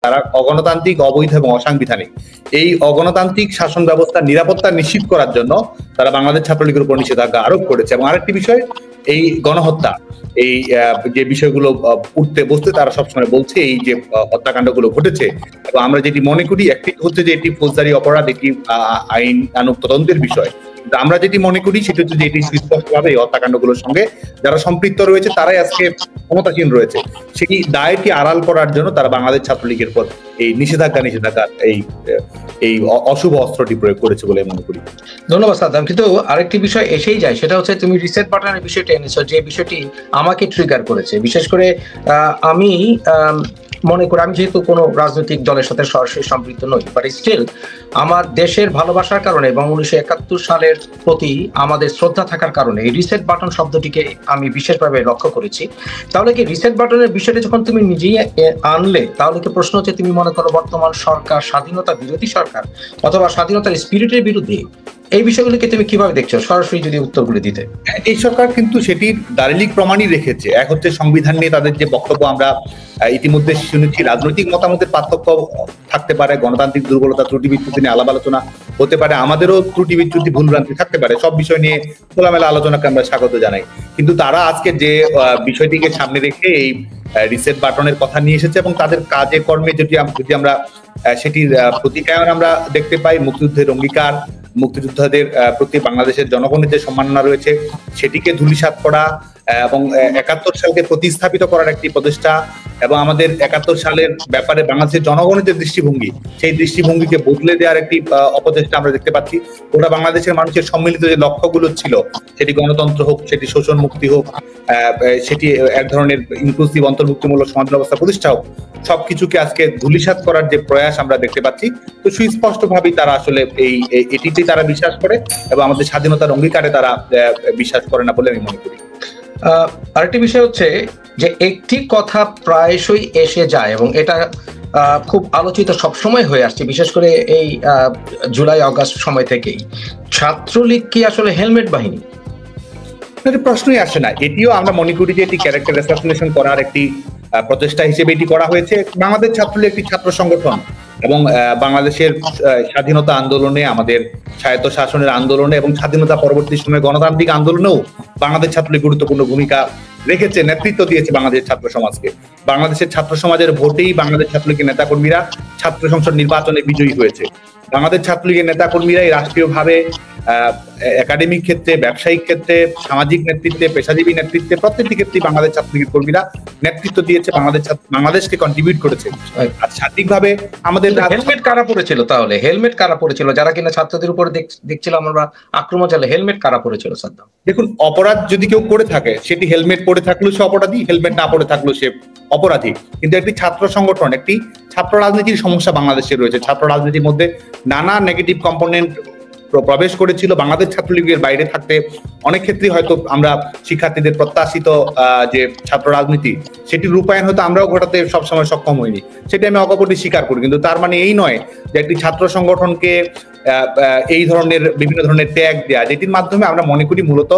তারা অগণতান্ত্রিক, অবৈধ এবং অসাংবিধানিক। এই অগণতান্ত্রিক শাসন ব্যবস্থার নিরাপত্তা নিশ্চিত করার জন্য তারা বাংলাদেশ ছাত্রলীগের উপর নিষেধাজ্ঞা আরোপ করেছে। এবং আরেকটি বিষয়, এই গণহত্যা, এই যে বিষয়গুলো উঠতে বসতে তারা সবসময় বলছে এই যে হত্যাকাণ্ডগুলো ঘটেছে, এবং আমরা যেটি মনে করি একটি হচ্ছে যে এটি ফৌজদারি অপরাধ, এটি আইনানুগ তদন্তের বিষয়। আমরা যেটি মনে করি সেটি হচ্ছে যে এটি সুস্পষ্টভাবে এই হত্যাকাণ্ডগুলোর সঙ্গে যারা সম্পৃক্ত রয়েছে তারাই আজকে ক্ষমতাসীন রয়েছে। সেই দায়টি আড়াল করার জন্য তারা বাংলাদেশ ছাত্রলীগের পর এই নিষেধাজ্ঞা এই অশুভ অস্ত্রটি প্রয়োগ করেছে বলে মনে করি। ধন্যবাদ সাদ্দাম। কিন্তু আরেকটি বিষয় এসেই যায়, সেটা হচ্ছে তুমি রিসেট বাটনের বিষয়টা এনেছো, যে বিষয়টি আমাকে ট্রিগার করেছে। বিশেষ করে আমি মনে করি, আমি যেহেতু কোনো রাজনৈতিক দলের সাথে সরাসরি সম্পৃক্ত নই, বাট স্টিল আমার দেশের ভালোবাসার কারণে এবং 1971 সালের প্রতি আমাদের শ্রদ্ধা থাকার কারণে এই রিসেট বাটন শব্দটিকে আমি বিশেষভাবে লক্ষ্য করেছি। তাহলে কি রিসেট বাটনের বিষয়টা যখন তুমি নিজেই আনলে, তাহলে কি প্রশ্ন হচ্ছে তুমি মনে করো বর্তমান সরকার স্বাধীনতা বিরোধী সরকার অথবা স্বাধীনতার স্পিরিটের বিরুদ্ধে? এই বিষয়গুলিকে তুমি কিভাবে দেখছো, সরাসরি যদি উত্তরগুলি দিতে? এই সরকার কিন্তু সেটির দালিলিক প্রমাণই রেখেছে। এক হচ্ছে সংবিধান নিয়ে তাদের যে বক্তব্য আমরা ইতিমধ্যে শুনেছি, রাজনৈতিক মতামতের পার্থক্য থাকতে পারে, গণতান্ত্রিক দুর্বলতা ত্রুটি বিচ্যুতি নিয়ে আলাপ আলোচনা হতে পারে, আমাদেরও ত্রুটি বিচ্যুতি ভুলভ্রান্তি থাকতে পারে, সব বিষয় নিয়ে খোলামেলা আলোচনাকে আমরা স্বাগত জানাই। কিন্তু তারা আজকে যে বিষয়টিকে সামনে রেখে এই রিসেট বাটনের কথা নিয়ে এসেছে এবং তাদের কাজে কর্মে যদি আমরা সেটির প্রতিকায়ন আমরা দেখতে পাই, মুক্তিযুদ্ধের অঙ্গীকার, মুক্তিযোদ্ধাদের প্রতি বাংলাদেশের জনগণের যে সম্মাননা রয়েছে সেটিকে ধূলিসাৎ করা এবং 71 সালকে প্রতিস্থাপিত করার একটি প্রচেষ্টা, এবং আমাদের 71 সালের ব্যাপারে বাংলাদেশের জনগণের যে দৃষ্টিভঙ্গি, সেই দৃষ্টিভঙ্গিকে বদলে দেওয়ার একটি অপচেষ্টা আমরা দেখতে পাচ্ছি। ওটা বাংলাদেশের মানুষের সম্মিলিত যে লক্ষ্যগুলো ছিল, সেটি গণতন্ত্র হোক, সেটি শোষণ মুক্তি হোক, সেটি এক ধরনের ইনক্লুসিভ অন্তর্ভুক্তিমূলক সমাজ ব্যবস্থা প্রতিষ্ঠা হোক, সবকিছুকে আজকে ধূলিসাৎ করার যে প্রয়াস আমরা দেখতে পাচ্ছি। তো সুস্পষ্টভাবেই তারা আসলে এটিতেই তারা বিশ্বাস করে এবং আমাদের স্বাধীনতার অঙ্গীকারে তারা বিশ্বাস করে না বলে আমি মনে করি। আরেকটি বিষয় হচ্ছে যে একটি কথা প্রায়শই এসে যায় এবং এটা খুব আলোচিত সবসময় হয়ে আসছে, বিশেষ করে এই জুলাই আগস্ট সময় থেকেই, ছাত্রলীগ কি আসলে হেলমেট বাহিনী? প্রশ্নই আসে না। এটিও আমরা মনে করি যে এটি ক্যারেক্টার অ্যাসাসিনেশন করার একটি প্রচেষ্টা হিসেবে এটি করা হয়েছে। বাংলাদেশ ছাত্রলীগ একটি ছাত্র সংগঠন এবং বাংলাদেশের স্বাধীনতা আন্দোলনে, আমাদের স্বায়ত্ত শাসনের আন্দোলনে এবং স্বাধীনতা পরবর্তী সময়ে গণতান্ত্রিক আন্দোলনেও বাংলাদেশ ছাত্রলীগ গুরুত্বপূর্ণ ভূমিকা রেখেছে, নেতৃত্ব দিয়েছে বাংলাদেশ ছাত্র সমাজকে। বাংলাদেশের ছাত্র সমাজের ভোটেই বাংলাদেশ ছাত্রলীগের নেতাকর্মীরা ছাত্র সংসদ নির্বাচনে বিজয়ী হয়েছে। বাংলাদেশ ছাত্রলীগের নেতাকর্মীরাই রাষ্ট্রীয়ভাবে একাডেমিক ক্ষেত্রে, ব্যবসায়িক ক্ষেত্রে, সামাজিক নেতৃত্বে, পেশাজীবী নেতৃত্বে, প্রত্যেকটি ক্ষেত্রেই বাংলাদেশ ছাত্রলীগের কর্মীরা নেতৃত্ব দিয়েছে, বাংলাদেশকে কন্ট্রিবিউট করেছে। আর সার্বিকভাবে আমাদের হেলমেট কারা পড়েছিল? তাহলে হেলমেট কারা পড়েছিল যারা কিনা ছাত্রদের উপরে দেখছিলাম আমরা আক্রমণ চালে? হেলমেট কারা পড়েছিল সাদ্দাম? দেখুন, অপরাধ যদি কেউ করে থাকে, সেটি হেলমেট পরে থাকলেও সে অপরাধী, হেলমেট না পরে থাকলেও সে অপরাধী। কিন্তু একটি ছাত্র সংগঠন, একটি ছাত্র রাজনীতির সমস্যা বাংলাদেশে রয়েছে। ছাত্র রাজনীতির মধ্যে নানা নেগেটিভ কম্পোনেন্ট প্রবেশ করেছিল। বাংলাদেশ ছাত্রলীগের বাইরে থাকতে অনেক ক্ষেত্রে হয়তো আমরা শিক্ষার্থীদের প্রত্যাশিত যে ছাত্র রাজনীতি, সেটির রূপায়ণ হয়তো আমরাও ঘটাতে সবসময় সক্ষম হইনি, সেটি আমি অকপটে স্বীকার করি। কিন্তু তার মানে এই নয় যে একটি ছাত্র সংগঠনকে এই ধরনের বিভিন্ন ধরনের ট্যাগ দেয়া, যেটির মাধ্যমে আমরা মনে করি মূলত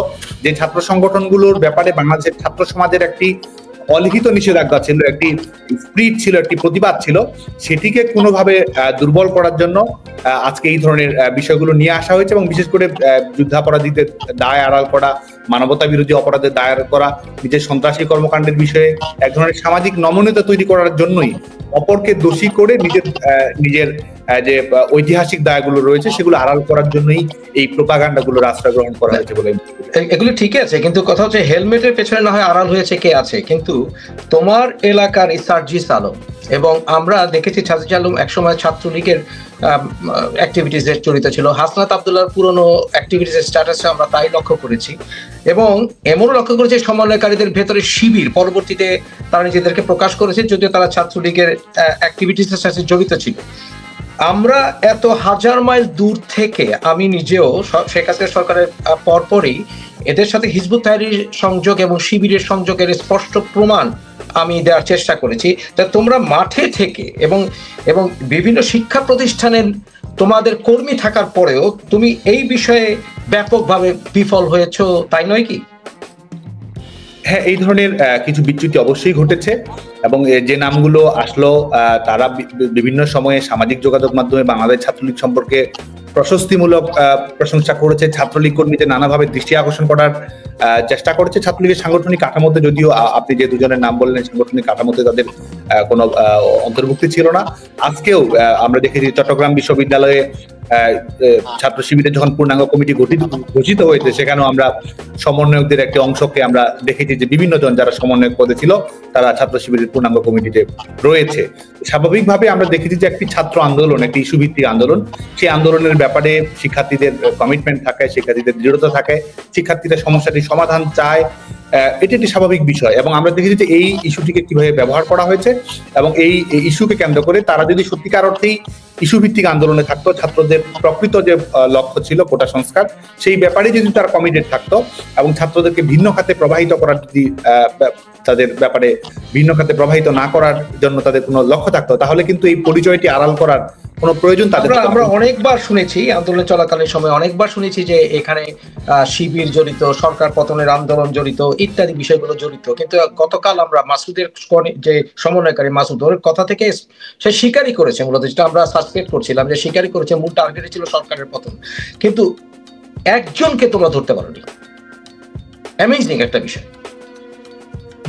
যে ছাত্র সংগঠনগুলোর ব্যাপারে বাংলাদেশের ছাত্র সমাজের একটি অলিখিত নিষেধাজ্ঞা ছিল, একটি স্পিরিট ছিল, একটি প্রতিবাদ ছিল, সেটিকে কোনোভাবে দুর্বল করার জন্য আজকে এই ধরনের বিষয়গুলো নিয়ে আসা হয়েছে। এবং বিশেষ করে যুদ্ধাপরাধীদের দায় আড়াল করা, মানবতা বিরোধী অপরাধের দায় আড়াল করা, নিজের সন্ত্রাসী কর্মকাণ্ডের বিষয়ে এক ধরনের সামাজিক নমনীয়তা তৈরি করার জন্যই, অপরকে দোষী করে নিজের যে ঐতিহাসিক দায়গুলো রয়েছে সেগুলো আড়াল করার জন্যই এই প্রোপাগান্ডাগুলোর আশ্রয় গ্রহণ করা হয়েছে বলে। এগুলো ঠিক আছে, কিন্তু কথা হচ্ছে হেলমেটের পেছনে না হয় আড়াল হয়েছে কে আছে, কিন্তু তোমার এলাকার সার্জিস আলম, এবং আমরা দেখেছি সার্জিস আলম একসময় ছাত্রলীগের অ্যাক্টিভিটিসে জড়িত ছিল। হাসনাত আব্দুল্লাহর পুরনো অ্যাক্টিভিটিসের স্ট্যাটাসে আমরা তাই লক্ষ্য করেছি, এবং এমনও লক্ষ্য করেছি সমন্বয়কারীদের ভেতরে শিবির পরবর্তীতে তারা নিজেদেরকে প্রকাশ করেছে, যদিও তারা ছাত্রলীগের অ্যাক্টিভিটিসের সাথে জড়িত ছিল। আমরা এত হাজার মাইল দূর থেকে, আমি নিজেও শেখ হাসিনা সরকারের পরপরই এদের সাথে হিজবুত তাহরীর সংযোগ এবং শিবিরের সংযোগের স্পষ্ট প্রমাণ আমি দেওয়ার চেষ্টা করেছি। তা তোমরা মাঠে থেকে এবং বিভিন্ন শিক্ষা প্রতিষ্ঠানের তোমাদের কর্মী থাকার পরেও তুমি এই বিষয়ে ব্যাপকভাবে বিফল হয়েছো, তাই নয় কি? হ্যাঁ, এই ধরনের কিছু বিচ্যুতি অবশ্যই ঘটেছে এবং যে নামগুলো আসলো তারা বিভিন্ন সময়ে সামাজিক যোগাযোগ মাধ্যমে বাংলাদেশ ছাত্রলীগ সম্পর্কে প্রশস্তিমূলক প্রশংসা করেছে, ছাত্রলীগ কর্মীদের নানাভাবে দৃষ্টি আকর্ষণ করার চেষ্টা করেছে। ছাত্রলীগের সাংগঠনিক কাঠামোতে, যদিও আপনি যে দুজনের নাম বললেন, সাংগঠনিক কাঠামোতে তাদের কোনো অন্তর্ভুক্তি ছিল না। আজকেও আমরা দেখেছি চট্টগ্রাম বিশ্ববিদ্যালয়ে ছাত্র শিবিরের যখন পূর্ণাঙ্গ কমিটি ঘোষিত হয়েছে, সেখানেও আমরা সমন্বয়কদের একটি অংশকে আমরা দেখেছি যে বিভিন্ন জন যারা সমন্বয়ক পদে ছিল তারা ছাত্র শিবিরের পূর্ণাঙ্গ কমিটিতে রয়েছে। স্বাভাবিকভাবে আমরা দেখেছি যে একটি ছাত্র আন্দোলন, একটি ইস্যু ভিত্তিক আন্দোলন, সেই আন্দোলনের ব্যাপারে শিক্ষার্থীদের কমিটমেন্ট থাকে, শিক্ষার্থীদের দৃঢ়তা থাকে, শিক্ষার্থীরা সমস্যাটির সমাধান চায়, এটি একটি স্বাভাবিক বিষয়। এবং আমরা দেখেছি যে এই ইস্যুটিকে কিভাবে ব্যবহার করা হয়েছে এবং এই ইস্যুকে কেন্দ্র করে তারা যদি সত্যিকার অর্থেই ইস্যু ভিত্তিক আন্দোলনে থাকতো, ছাত্রদের প্রকৃত যে লক্ষ্য ছিল কোটা সংস্কার, সেই ব্যাপারে যদি তারা কমিটেড থাকতো এবং ছাত্রদেরকে ভিন্ন খাতে প্রবাহিত করার যদি তাদের ব্যাপারে ভিন্ন খাতে প্রবাহিত না করার জন্য তাদের কোনো লক্ষ্য থাকতো, তাহলে কিন্তু এই পরিচয়টি আড়াল করার কোনো প্রয়োজন তাদের। আমরা অনেকবার শুনেছি, আন্দোলন চলাকালীন সময় অনেকবার শুনেছি যে এখানে শিবির জড়িত, সরকার পতনের আন্দোলন জড়িত, ইত্যাদি বিষয়গুলো জড়িত। কিন্তু গতকাল আমরা মাসুদের যে সমন্বয়কারী মাসুদ, ওর কথা থেকে সে স্বীকারই করেছে, মূলত যেটা আমরা সাসপেক্ট করছিলাম যে স্বীকারই করেছে মূল টার্গেট ছিল সরকারের পতন। কিন্তু একজনকে তোমরা ধরতে পারোনি। অ্যামেজিং একটা বিষয়।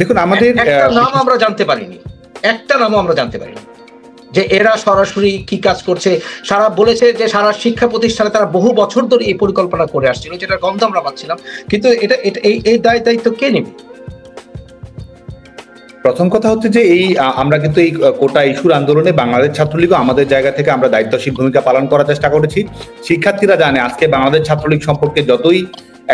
দেখুন, আমাদের একটা নাম আমরা জানতে পারিনি, একটা নামও আমরা জানতে পারিনি যে এরা সরাসরি কি কাজ করছে। সারা বলেছে যে সারা শিক্ষা প্রতিষ্ঠানে তারা বহু বছর ধরে এই পরিকল্পনা করে আসছিল, যেটা গন্ধ আমরা পাচ্ছিলাম। কিন্তু এই দায়িত্ব কে নেবে? প্রথম কথা হচ্ছে যে আমরা কিন্তু এই কোটা ইস্যুর আন্দোলনে বাংলাদেশ ছাত্রলীগও আমাদের জায়গা থেকে আমরা দায়িত্বশীল ভূমিকা পালন করার চেষ্টা করেছি। শিক্ষার্থীরা জানে আজকে বাংলাদেশ ছাত্রলীগ সম্পর্কে যতই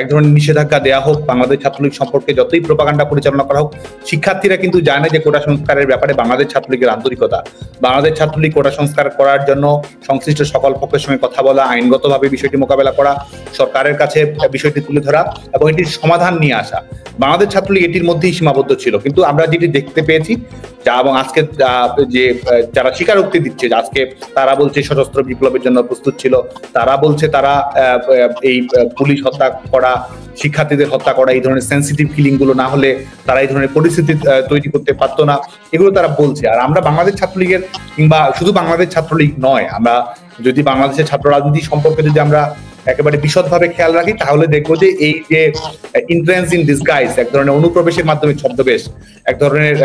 এক ধরনের নিষেধাজ্ঞা দেওয়া হোক, বাংলাদেশ ছাত্রলীগ সম্পর্কে যতই প্রোপাগান্ডা পরিচালনা করা হোক, শিক্ষার্থীরা কিন্তু জানে যে কোটা সংস্কারের ব্যাপারে বাংলাদেশ ছাত্রলীগের আন্তরিকতা। বাংলাদেশ ছাত্রলীগ কোটা সংস্কার করার জন্য সংশ্লিষ্ট সকল পক্ষের সঙ্গে কথা বলা, আইনগতভাবে বিষয়টি মোকাবেলা করা, সরকারের কাছে বিষয়টি তুলে ধরা এবং এটির সমাধান নিয়ে আসা। বাংলাদেশ ছাত্রলীগ এটির মধ্যেই সীমাবদ্ধ ছিল। কিন্তু আমরা যেটি দেখতে পেয়েছি এবং আজকে যে যারা স্বীকারোক্তি দিচ্ছে, আজকে তারা বলছে সশস্ত্র বিপ্লবের জন্য প্রস্তুত ছিল, তারা বলছে তারা এই পুলিশ হত্যা করা, শিক্ষার্থীদের হত্যা করা, এই ধরনের সেন্সিটিভ কিলিং গুলো না হলে তারা এই ধরনের পরিস্থিতি তৈরি করতে পারতো না, এগুলো তারা বলছে। আর আমরা বাংলাদেশ ছাত্রলীগের, কিংবা শুধু বাংলাদেশ ছাত্রলীগ নয়, আমরা যদি বাংলাদেশের ছাত্র রাজনীতি সম্পর্কে যদি আমরা একেবারে বিশদভাবে খেয়াল রাখি, তাহলে দেখবো যে এই যে ইন্ট্রেন্স ইন ডিসগাইজ, এক ধরনের অনুপ্রবেশের মাধ্যমে ছদ্মবেশ, এক ধরনের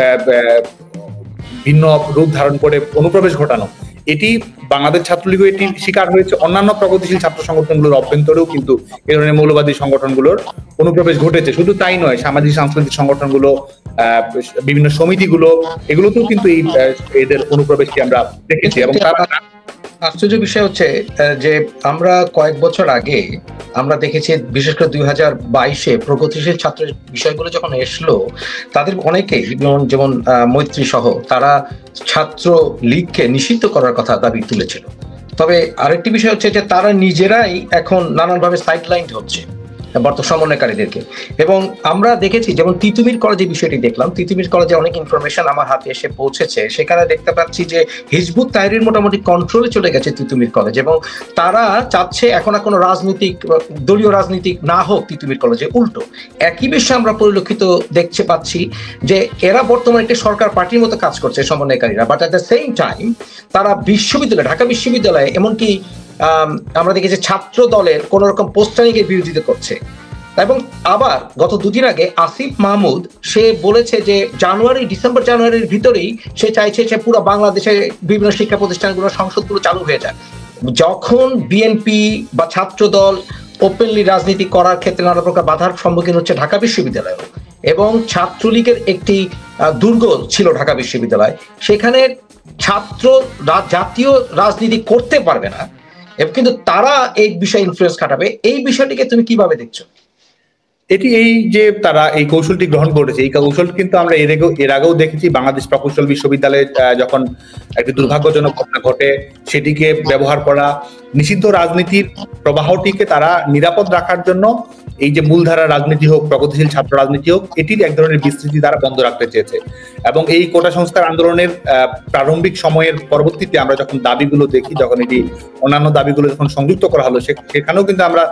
ভিন্ন রূপ ধারণ করে অনুপ্রবেশ ঘটানো, এটি বাংলাদেশ ছাত্রলীগও এটির শিকার হয়েছে। অন্যান্য প্রগতিশীল ছাত্র সংগঠনগুলোর অভ্যন্তরেও কিন্তু এই ধরনের মৌলবাদী সংগঠনগুলোর অনুপ্রবেশ ঘটেছে। শুধু তাই নয়, সামাজিক সাংস্কৃতিক সংগঠনগুলো, বিভিন্ন সমিতিগুলো, এগুলোতেও কিন্তু এদের অনুপ্রবেশকে আমরা দেখেছি। এবং আশ্চর্য বিষয় হচ্ছে যে আমরা কয়েক বছর আগে আমরা দেখেছি, বিশেষ করে 2022-এ প্রগতিশীল ছাত্র বিষয়গুলো যখন এসলো, তাদের অনেকেই যেমন মৈত্রী সহ তারা ছাত্র লীগকে নিষিদ্ধ করার কথা দাবি তুলেছিল। তবে আরেকটি বিষয় হচ্ছে যে তারা নিজেরাই এখন নানানভাবে সাইডলাইন হচ্ছে সমন্বয়কারীদেরকে। এবং আমরা দেখেছি যেমন তিতুমির কলেজে বিষয়টি দেখলাম, তিতুমির কলেজে অনেক ইনফরমেশন আমার হাতে এসে পৌঁছেছে। সেখানে দেখতে পাচ্ছি যে হিজবুত তাহরির মোটামুটি কন্ট্রোলে চলে গেছে তিতুমির কলেজ, এবং তারা চাচ্ছে এখন আর কোনো রাজনৈতিক, দলীয় রাজনীতিক না হোক তিতুমির কলেজে। উল্টো একই বিষয়ে আমরা পরিলক্ষিত দেখতে পাচ্ছি যে এরা বর্তমানে একটি সরকার পার্টির মতো কাজ করছে সমন্বয়কারীরা, but at the same time তারা বিশ্ববিদ্যালয়, ঢাকা বিশ্ববিদ্যালয়ে এমনকি আমরা দেখেছি ছাত্র দলের কোন রকম পোস্টারিং এর বিরোধিতা করছে। এবং আবার গত দুদিন আগে আসিফ মাহমুদ সে বলেছে যে ডিসেম্বর জানুয়ারির ভিতরেই সে চাইছে যে পুরো বাংলাদেশে বিভিন্ন শিক্ষা প্রতিষ্ঠানগুলো, সংসদগুলো চালু হয়ে যায়। যখন বিএনপি বা ছাত্র দল ওপেনলি রাজনীতি করার ক্ষেত্রে নানা প্রকার বাধার সম্মুখীন হচ্ছে ঢাকা বিশ্ববিদ্যালয়, এবং ছাত্রলীগের একটি দুর্গ ছিল ঢাকা বিশ্ববিদ্যালয়, সেখানে ছাত্র জাতীয় রাজনীতি করতে পারবে না, কিন্তু তারা এই বিষয়ে ইনফ্লুয়েন্স খাটাবে। এই বিষয়টিকে তুমি কিভাবে দেখছো? এই যে তারা এই কৌশলটি গ্রহণ করেছে, এই কৌশল কিন্তু আমরা এর আগেও দেখেছি। বাংলাদেশ প্রকৌশল বিশ্ববিদ্যালয়ে যখন একটি দুর্ভাগ্যজনক ঘটনা ঘটে, সেটিকে ব্যবহার করা, নিষিদ্ধ রাজনীতির প্রবাহটিকে তারা নিরাপদ রাখার জন্য এই যে মূলধারা রাজনীতি হোক, প্রগতিশীল ছাত্র রাজনীতি হোক, এটির এক ধরনের বিস্তৃতি তারা বন্ধ রাখতে চেয়েছে। এবং এই কোটা সংস্কার আন্দোলনের প্রারম্ভিক সময়ের পরবর্তীতে আমরা যখন দাবিগুলো দেখি, যখন এটি অন্যান্য দাবিগুলো যখন সংযুক্ত করা হলো, সেখানেও কিন্তু আমরা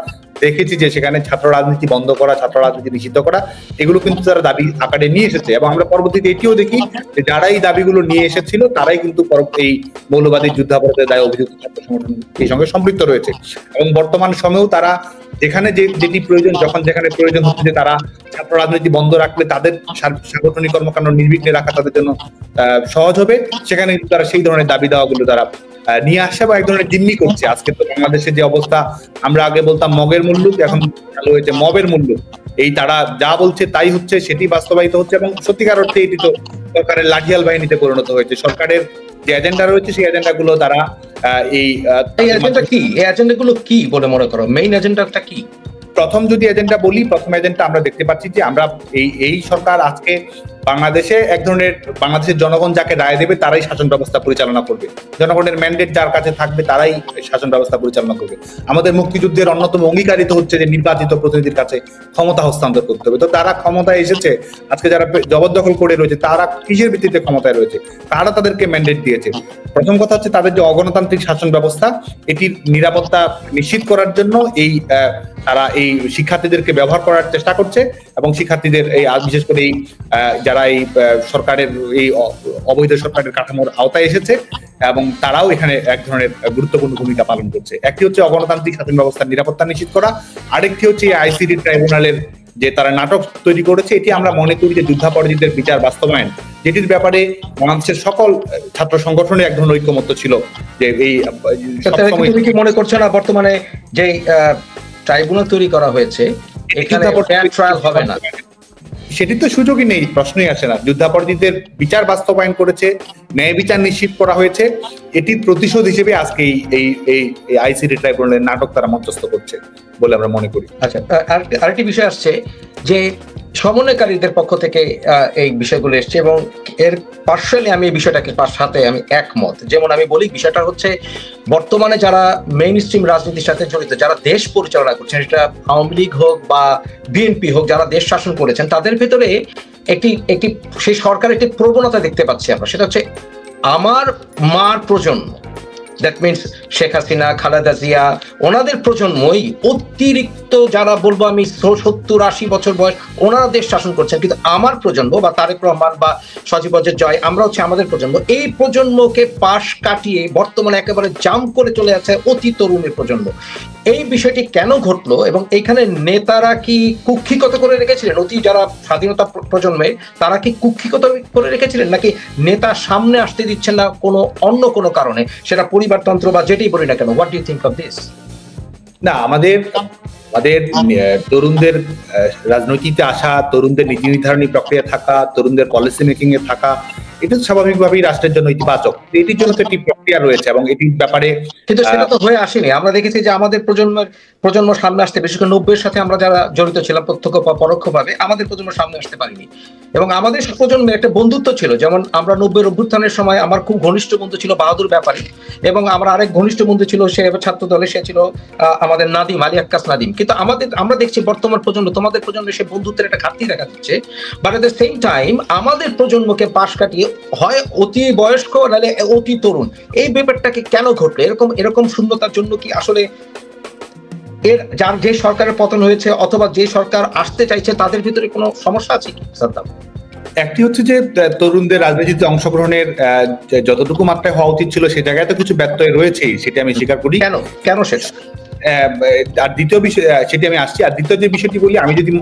দেখেছি যে সেখানে ছাত্র রাজনীতি বন্ধ করা, ছাত্র রাজনীতি নিষিদ্ধ করা, এগুলো কিন্তু তারা দাবি আকারে নিয়ে এসেছে। এবং আমরা পরবর্তীতে এটিও দেখি যে যারা এই দাবিগুলো নিয়ে এসেছিল তারাই কিন্তু এই মৌলবাদী যুদ্ধাপরাধের দায়ে অভিযুক্ত ছাত্র সংগঠন এই সঙ্গে সম্পৃক্ত রয়েছে। এবং বর্তমান সময়েও তারা যেখানে যেটি প্রয়োজন, যখন যেখানে প্রয়োজন হচ্ছে যে তারা ছাত্র রাজনীতি বন্ধ রাখলে তাদের সাংগঠনিক কর্মকাণ্ড নির্বিঘ্নে রাখা তাদের জন্য সহজ হবে, সেখানে কিন্তু তারা সেই ধরনের দাবি দাওয়াগুলো তারা নিয়ে আসে বা এক ধরনের জিম্মি করছে। আজকে তো বাংলাদেশের যে অবস্থা, আমরা আগে বলতাম মগের মূল্য, এখন চালু হয়েছে মবের মূল্য। এই তারা যা বলছে তাই হচ্ছে, সেটি বাস্তবায়িত হচ্ছে এবং সত্যিকার অর্থে এটি তো সরকারের লাঠিয়াল বাহিনীতে পরিণত হয়েছে। সরকারের যে এজেন্ডা রয়েছে সেই এজেন্ডা গুলো তারা এই এজেন্ডা কি, এই এজেন্ডা গুলো কি বলে মনে করো? মেইন এজেন্ডাটা কি? প্রথম যদি এজেন্ডা বলি, প্রথম এজেন্ডা আমরা দেখতে পাচ্ছি যে আমরা এই সরকার আজকে বাংলাদেশে এক ধরনের, বাংলাদেশের জনগণ যাকে রায় দেবে তারাই শাসন ব্যবস্থা পরিচালনা করবে, জনগণের ম্যান্ডেট যার কাছে থাকবে তারাই শাসন ব্যবস্থা পরিচালনা করবে। আমাদের মুক্তিযুদ্ধের অন্যতম অঙ্গীকারিত হচ্ছে যে নির্বাচিত প্রতিনিধির কাছে ক্ষমতা হস্তান্তর করতে হবে। তো তারা ক্ষমতায় এসেছে, আজকে যারা জবরদখল করে রয়েছে তারা কিসের ভিত্তিতে ক্ষমতায় রয়েছে? তারা তাদেরকে ম্যান্ডেট দিয়েছে। প্রথম কথা হচ্ছে তাদের যে অগণতান্ত্রিক শাসন ব্যবস্থা, এটির নিরাপত্তা নিশ্চিত করার জন্য তারা এই শিক্ষার্থীদেরকে ব্যবহার করার চেষ্টা করছে এবং শিক্ষার্থীদের এই বিশেষ করে এই যারা এই সরকারের এই অবৈধ সরকারের কাঠামোর আওতায় এসেছে এবং তারাও এখানে এক ধরনের গুরুত্বপূর্ণ ভূমিকা পালন করছে। একটি হচ্ছে অগণতান্ত্রিক শাসন ব্যবস্থার নিরাপত্তা নিশ্চিত করা, আরেকটি হচ্ছে আইসিটি ট্রাইব্যুনালের যে তারা নাটক তৈরি করেছে, এটি আমরা মনে করি যে যুদ্ধাপরাধীদের বিচার বাস্তবায়ন, যেটির ব্যাপারে বাংলাদেশের সকল ছাত্র সংগঠনের এক ধরনের ঐক্যমত্য ছিল যে এই তুমি কি মনে করছো না বর্তমানে যে ট্রাইব্যুনাল তৈরি করা হয়েছে এখানে ফেয়ার ট্রায়াল হবে না? সেটি তো সুযোগই নেই, প্রশ্নই আসে না। যুদ্ধাপরাধীদের বিচার বাস্তবায়ন করেছে, ন্যায় বিচার নিশ্চিত করা হয়েছে, এটির প্রতিশোধ হিসেবে আজকে এই আইসিটি ট্রাইব্যুনালের নাটক তারা মঞ্চস্থ করছে বলে আমরা মনে করি। আচ্ছা, আরেকটি বিষয় আসছে যে সমন্বয়কারীদের পক্ষ থেকে এই বিষয়গুলো এসছে এবং এর পার্সিয়ালি আমি এই বিষয়টাকে সাথে আমি একমত। যেমন আমি বলি, বিষয়টা হচ্ছে বর্তমানে যারা মেইন স্ট্রিম রাজনীতির সাথে জড়িত, যারা দেশ পরিচালনা করছেন, সেটা আওয়ামী লীগ হোক বা বিএনপি হোক, যারা দেশ শাসন করেছেন, তাদের ভেতরে একটি সেই সরকারের একটি প্রবণতা দেখতে পাচ্ছি আমরা। সেটা হচ্ছে আমার মার প্রজন্ম, দ্যাট মিনস শেখ হাসিনা, খালেদা জিয়া, ওনাদের প্রজন্মই অতিরিক্ত, যারা বলবো আমি 70-80 বছর বয়স, ওনারা দেশ শাসন করছেন। কিন্তু আমার প্রজন্ম বা তারেক রহমান বা সজীব ওয়াজেদ জয়, আমরা হচ্ছে আমাদের প্রজন্ম, এই প্রজন্মকে পাশ কাটিয়ে বর্তমানে একেবারে জাম্প করে চলে যাচ্ছে অতি তরুণের প্রজন্ম। এই বিষয়টি কেন ঘটলো এবং এখানে নেতারা কি কুক্ষিগত করে রেখেছিলেন? অতি যারা স্বাধীনতা প্রজন্মে, তারা কি কুক্ষিগত করে রেখেছিলেন, নাকি নেতা সামনে আসতে দিচ্ছেন না অন্য কোনো কারণে, সেটা পরিবারতন্ত্র বা যেটাই বলি না কেন? What do you think of this? না, আমাদের তরুণদের রাজনীতিতে আসা, তরুণদের নীতি নির্ধারণী প্রক্রিয়া থাকা, তরুণদের পলিসি মেকিং এ থাকা, এটা স্বাভাবিকভাবেই রাষ্ট্রের জন্য ইতিবাচক। এটির জন্য তো একটি প্রক্রিয়া রয়েছে এবং এটির ব্যাপারে কিন্তু সেটা তো হয়ে আসেনি। আমরা দেখেছি যে আমাদের প্রজন্ম সামনে আসতে, বিশেষ করে 90-এর সাথে আমরা যারা জড়িত ছিলাম প্রত্যক্ষ বা পরোক্ষভাবে, আমাদের প্রজন্ম সামনে আসতে পারিনি। এবং আমাদের প্রজন্মের একটা বন্ধুত্ব ছিল, যেমন আমরা 90-এর অভ্যুত্থানের সময় আমার খুব ঘনিষ্ঠ বন্ধু ছিল বাহাদুর ব্যাপারী, এবং আমার আরেক ঘনিষ্ঠ বন্ধু ছিল, সে ছাত্র দলে, সে ছিল আমাদের নাদিম, আলী আক্কাস নাদিম। কিন্তু আমরা দেখছি বর্তমান প্রজন্ম, তোমাদের প্রজন্মে সে বন্ধুত্বের একটা ঘাটতি দেখা দিচ্ছে। But at the same time আমাদের প্রজন্মকে পাশ কাটিয়ে হয় অতি বয়স্ক নাহলে অতি তরুণ, এই ব্যাপারটাকে কেন ঘটলো? এরকম শূন্যতার জন্য কি আসলে যার যে সরকারের পতন হয়েছে অথবা যে সরকার আসতে চাইছে তাদের ভিতরে কোনো সমস্যা আছে কি সাদ্দাম? একটি হচ্ছে যে তরুণদের রাজনীতিতে অংশগ্রহণের যতটুকু মাত্রায় হওয়া উচিত ছিল সে জায়গায় তো কিছু ব্যত্যয় রয়েছেই, সেটা আমি স্বীকার করি। কেন সেটা? আর দ্বিতীয় বিষয়, সেটি আমি আসছি। আর দ্বিতীয় যে বিষয়টি বলি,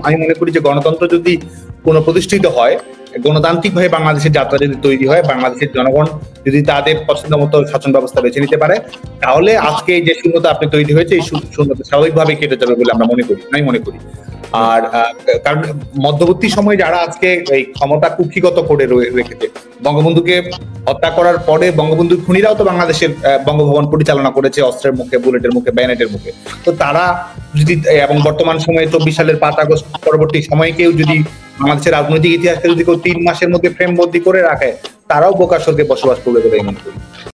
আমি মনে করি যে গণতন্ত্র যদি পুনঃপ্রতিষ্ঠিত হয়, গণতান্ত্রিক ভাবে বাংলাদেশের যাত্রা যদি তৈরি হয়, বাংলাদেশের জনগণ যদি তাদের পছন্দ মতো শাসন ব্যবস্থা বেছে নিতে পারে, তাহলে আজকে যে শূন্যতা আপনি তৈরি হয়েছে, এই শূন্যতা স্বাভাবিকভাবে কেটে যাবে বলে আমি মনে করি। আর কারণ মধ্যবর্তী সময়ে যারা আজকে এই ক্ষমতা কুক্ষিগত করে রেখেছে, বঙ্গবন্ধুকে হত্যা করার পরে বঙ্গবন্ধুর খুনিরাও তো বাংলাদেশের বঙ্গভবন পরিচালনা করেছে অস্ত্রের মুখে, বুলেটের মুখে, ব্যানেটের মুখে। তো তারা যদি, এবং বর্তমান সময়ে 24 সালের 5 আগস্ট পরবর্তী সময়ে কেউ যদি বাংলাদেশের রাজনৈতিক ইতিহাসকে যদি কেউ 3 মাসের মধ্যে ফ্রেমবন্দি করে রাখে, তারাও বোকার স্বর্গে বসবাস করবে বলে মনে করি।